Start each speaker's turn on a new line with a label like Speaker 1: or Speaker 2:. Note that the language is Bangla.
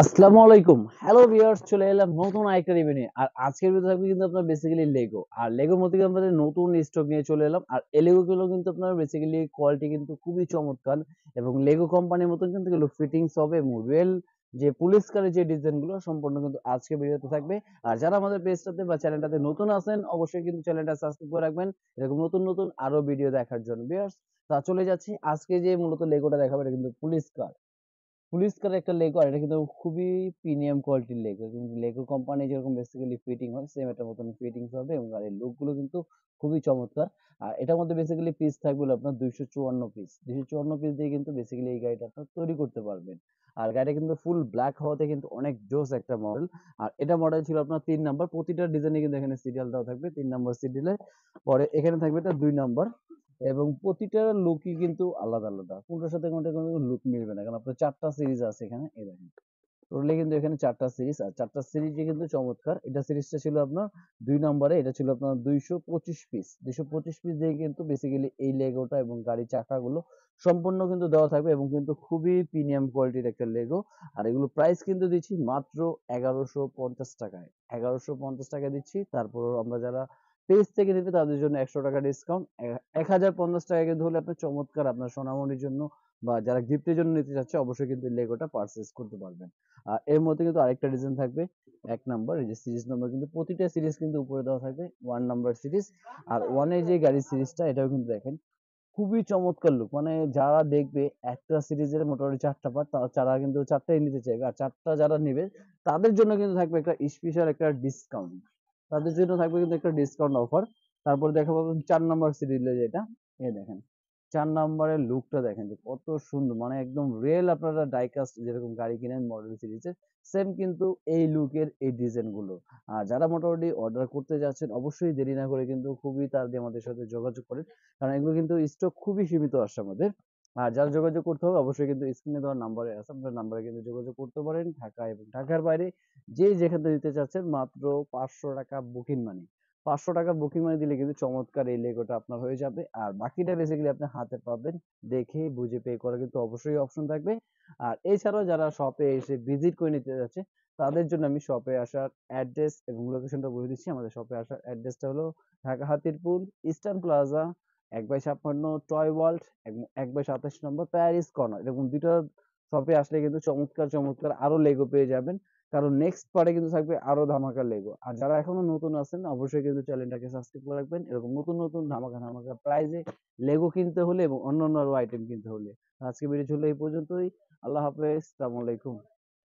Speaker 1: আসসালামু আলাইকুম। হ্যালো ভিউয়ার্স, চলে এলাম নতুন আরেকটা রিভিউ নিয়ে। আর আজকের ভিডিও থাকবে কিন্তু আপনার বেসিক্যালি লেগো। আর লেগোর মধ্যে কিন্তু আমাদের নতুন স্টক নিয়ে চলে এলাম। আর এই লেগো গুলো কিন্তু আপনার বেসিক্যালি কোয়ালিটি কিন্তু খুবই চমৎকার এবং লেগো কোম্পানির মতন কিন্তু এগুলো ফিটিংস হবে এবং রিয়েল যে পুলিশ কারের যে ডিজাইন গুলো সম্পূর্ণ কিন্তু আজকে ভিডিওতে থাকবে। আর যারা আমাদের পেজটাতে বা চ্যানেলটাতে নতুন আছেন অবশ্যই কিন্তু চ্যানেলটা সাবস্ক্রাইব করে রাখবেন এরকম নতুন নতুন আরো ভিডিও দেখার জন্য। ভিউয়ার্স, তা চলে যাচ্ছি আজকে যে মূলত লেগোটা দেখাবো এটা কিন্তু পুলিশ কার। পুলিশ কারের একটা লেগো, আর এটা কিন্তু খুবই প্রিমিয়াম কোয়ালিটির লেগো। কিন্তু লেগো কোম্পানি যেরকম বেসিক্যালি ফিটিং হয় সেম এটার মতন ফিটিংস হবে এবং গাড়ির লুক গুলো কিন্তু খুবই চমৎকার। আর এটার মধ্যে বেসিক্যালি পিস থাকবে হলো আপনার 254 পিস। 254 পিস দিয়ে কিন্তু বেসিক্যালি এই গাড়িটা আপনার তৈরি করতে পারবেন। আর গাড়িটা কিন্তু ফুল ব্ল্যাক হওয়াতে কিন্তু অনেক জোস একটা মডেল। আর এটা মডেল ছিল আপনার 3 নাম্বার। প্রতিটা ডিজাইনে কিন্তু এখানে সিরিয়াল দেওয়া থাকবে 3 নাম্বার সিরিয়ালে। পরে এখানে থাকবে এটা 2 নাম্বার। এবং প্রতিটার লুকই কিন্তু আলাদা আলাদা, কোনটার সাথে কোনটা কোনো লুক মিলবে না, কারণ আপনার 4টা সিরিজ আছে এখানে। এই দেখেন, টোটালি কিন্তু এখানে 4টা সিরিজ, আর 4টা সিরিজই কিন্তু চমৎকার। এটা সিরিজটা ছিল আপনার 2 নম্বরে, এটা ছিল আপনার 225 পিস। 225 পিস দিয়ে কিন্তু বেসিক্যালি এই লেগোটা এবং গাড়ির চাকাগুলো সম্পূর্ণ কিন্তু দেওয়া থাকবে এবং কিন্তু খুবই প্রিমিয়াম কোয়ালিটির একটা লেগো। আর এগুলো প্রাইস কিন্তু দিচ্ছি মাত্র 1150 টাকায়। 1150 টাকায় দিচ্ছি। তারপর আমরা যারা পেজ থেকে নিতে তাদের জন্য 100 টাকা ডিসকাউন্ট। 1050 টাকা কিন্তু হলে আপনি চমৎকার আপনার সোনামণির জন্য বা যারা গিফটের জন্য নিতে চাচ্ছে অবশ্যই কিন্তু লেগোটা পারচেজ করতে পারবেন। এর মধ্যে কিন্তু আরেকটা ডিজাইন থাকবে। 1 নাম্বার এই যে সিরিজ নাম্বার কিন্তু প্রতিটা সিরিজ কিন্তু উপরে দেওয়া থাকবে 1 নাম্বার সিরিজ। আর 1 এর যে গাড়ির সিরিজটা এটাও কিন্তু দেখেন খুবই চমৎকার লুক। মানে যারা দেখবে একটা সিরিজের মোটামুটি 4টা পার্ট, তারা কিন্তু 4টাই নিতে চাইবে। আর 4টা যারা নিবে তাদের জন্য কিন্তু থাকবে একটা স্পেশাল একটা ডিসকাউন্ট। তাদের জন্য থাকবে কিন্তু একটা ডিসকাউন্ট অফার। তারপর দেখা পাবেন 4 নাম্বার সিরিজে যেটা, এই দেখেন 4 নাম্বারের লুকটা দেখেন যে কত সুন্দর, মানে একদম রিয়েল আপনারা ডাইকাস্ট যেরকম গাড়ি কিনেন মডেল সিরিজের সেম কিন্তু এই লুকের এই ডিজাইন গুলো। আর যারা মোটামুটি অর্ডার করতে যাচ্ছেন অবশ্যই দেরি না করে কিন্তু খুবই তাড়াতাড়ি আমাদের সাথে যোগাযোগ করেন, কারণ এগুলো কিন্তু স্টক খুবই সীমিত আসছে আমাদের। আর যারা যোগাযোগ করতে হবে অবশ্যই কিন্তু স্ক্রিনে দেওয়া নাম্বারে আছে, আপনার নাম্বারে কিন্তু যোগাযোগ করতে পারেন। ঢাকা এবং ঢাকার বাইরে যে যেখান থেকে দিতে চাচ্ছেন মাত্র 500 টাকা বুকিং মানি। 500 টাকা বুকিং মানি দিলে কিন্তু চমৎকার এই লেগোটা আপনার হয়ে যাবে। আর বাকিটা বেসিক্যালি আপনি হাতে পাবেন, দেখে বুঝে পে করা কিন্তু অবশ্যই অপশন থাকবে। আর এছাড়াও যারা শপে এসে ভিজিট করে নিতে যাচ্ছে তাদের জন্য আমি শপে আসার অ্যাড্রেস এবং লোকেশনটা বলে দিচ্ছি। আমাদের শপে আসার অ্যাড্রেসটা হলো Dhaka Hatirpul eastern plaza 1/56 toy world এবং 1/27 নম্বর প্যারিস কর্নার। এরকম দুইটা শপে আসলে কিন্তু চমৎকার চমৎকার আরো লেগো পেয়ে যাবেন, কারণ নেক্সট পার্টে কিন্তু থাকবে আরো ধামাকা লেগো। আর যারা এখনো নতুন আছেন অবশ্যই কিন্তু চ্যানেলটাকে সাবস্ক্রাইব করে রাখবেন এরকম নতুন নতুন ধামাকা ধামাকা প্রাইজে লেগো কিনতে হলে এবং অন্যান্য আরো আইটেম কিনতে হলে। আজকে ভিডিও ছিল এই পর্যন্তই। আল্লাহ হাফেজ, আসসালামু আলাইকুম।